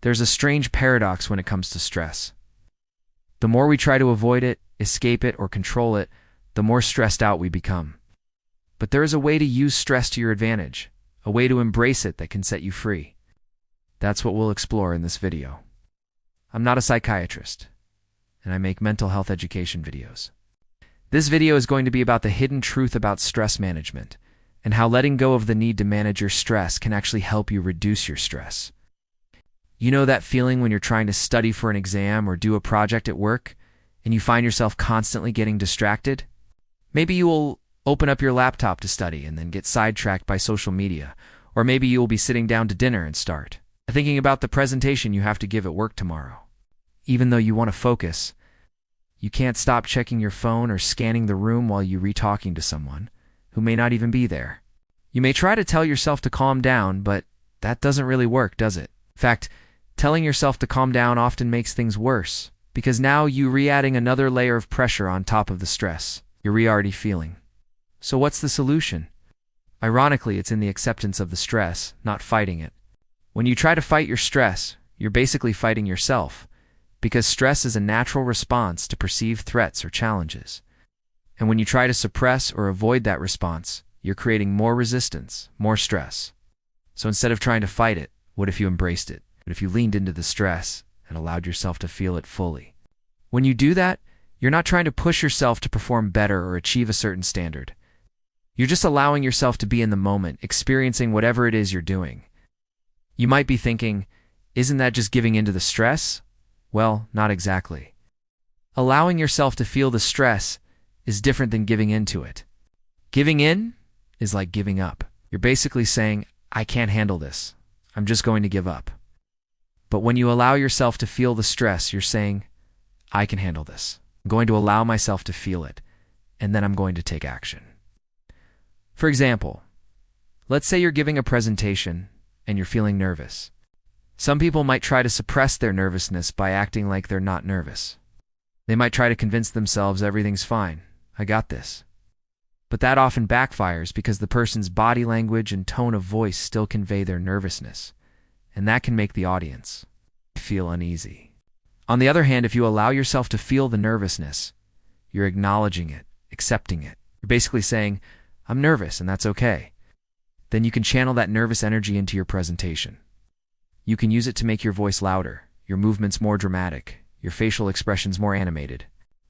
There's a strange paradox when it comes to stress. The more we try to avoid it, escape it, or control it, the more stressed out we become. But there is a way to use stress to your advantage, a way to embrace it that can set you free. That's what we'll explore in this video. I'm not a psychiatrist, and I make mental health education videos. This video is going to be about the hidden truth about stress management, and how letting go of the need to manage your stress can actually help you reduce your stress. You know that feeling when you're trying to study for an exam or do a project at work, and you find yourself constantly getting distracted? Maybe you will open up your laptop to study and then get sidetracked by social media, or maybe you will be sitting down to dinner and start thinking about the presentation you have to give at work tomorrow. Even though you want to focus, you can't stop checking your phone or scanning the room while you re-talking to someone who may not even be there. You may try to tell yourself to calm down, but that doesn't really work, does it? In fact, telling yourself to calm down often makes things worse, because now you're re-adding another layer of pressure on top of the stress you're already feeling. So what's the solution? Ironically, it's in the acceptance of the stress, not fighting it. When you try to fight your stress, you're basically fighting yourself, because stress is a natural response to perceived threats or challenges. And when you try to suppress or avoid that response, you're creating more resistance, more stress. So instead of trying to fight it, what if you embraced it? What if you leaned into the stress and allowed yourself to feel it fully? When you do that, you're not trying to push yourself to perform better or achieve a certain standard. You're just allowing yourself to be in the moment, experiencing whatever it is you're doing. You might be thinking, isn't that just giving into the stress? Well, not exactly. Allowing yourself to feel the stress is different than giving into it. Giving in is like giving up. You're basically saying, I can't handle this. I'm just going to give up. But when you allow yourself to feel the stress, you're saying, I can handle this. I'm going to allow myself to feel it, and then I'm going to take action. For example, let's say you're giving a presentation and you're feeling nervous. Some people might try to suppress their nervousness by acting like they're not nervous. They might try to convince themselves everything's fine, I got this. But that often backfires because the person's body language and tone of voice still convey their nervousness, and that can make the audience feel uneasy. On the other hand, if you allow yourself to feel the nervousness, you're acknowledging it, accepting it. You're basically saying, I'm nervous and that's okay. Then you can channel that nervous energy into your presentation. You can use it to make your voice louder, your movements more dramatic, your facial expressions more animated.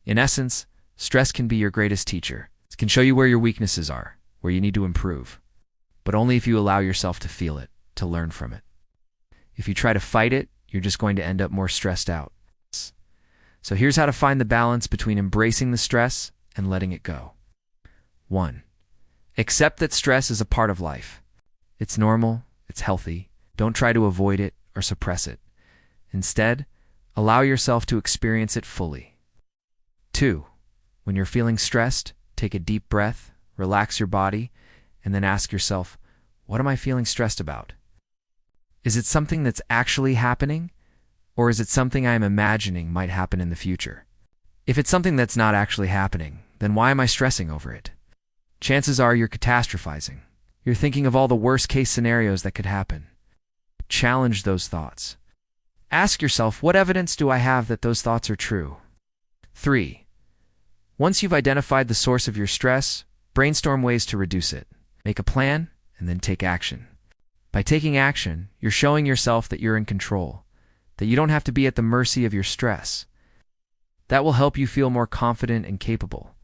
In essence, stress can be your greatest teacher. It can show you where your weaknesses are, where you need to improve, but only if you allow yourself to feel it, to learn from it. If you try to fight it, you're just going to end up more stressed out. So here's how to find the balance between embracing the stress and letting it go. 1. Accept that stress is a part of life. It's normal, it's healthy. Don't try to avoid it or suppress it. Instead, allow yourself to experience it fully. 2. When you're feeling stressed, take a deep breath, relax your body, and then ask yourself, what am I feeling stressed about? Is it something that's actually happening? Or is it something I am imagining might happen in the future? If it's something that's not actually happening, then why am I stressing over it? Chances are you're catastrophizing. You're thinking of all the worst-case scenarios that could happen. Challenge those thoughts. Ask yourself, what evidence do I have that those thoughts are true? 3. Once you've identified the source of your stress, brainstorm ways to reduce it. Make a plan, and then take action. By taking action, you're showing yourself that you're in control, that you don't have to be at the mercy of your stress. That will help you feel more confident and capable.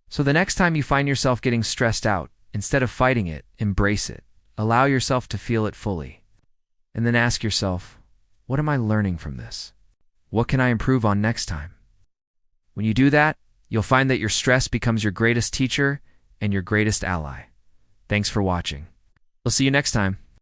So the next time you find yourself getting stressed out, instead of fighting it, embrace it. Allow yourself to feel it fully. And then ask yourself, what am I learning from this? What can I improve on next time? When you do that, you'll find that your stress becomes your greatest teacher and your greatest ally. Thanks for watching. We'll see you next time.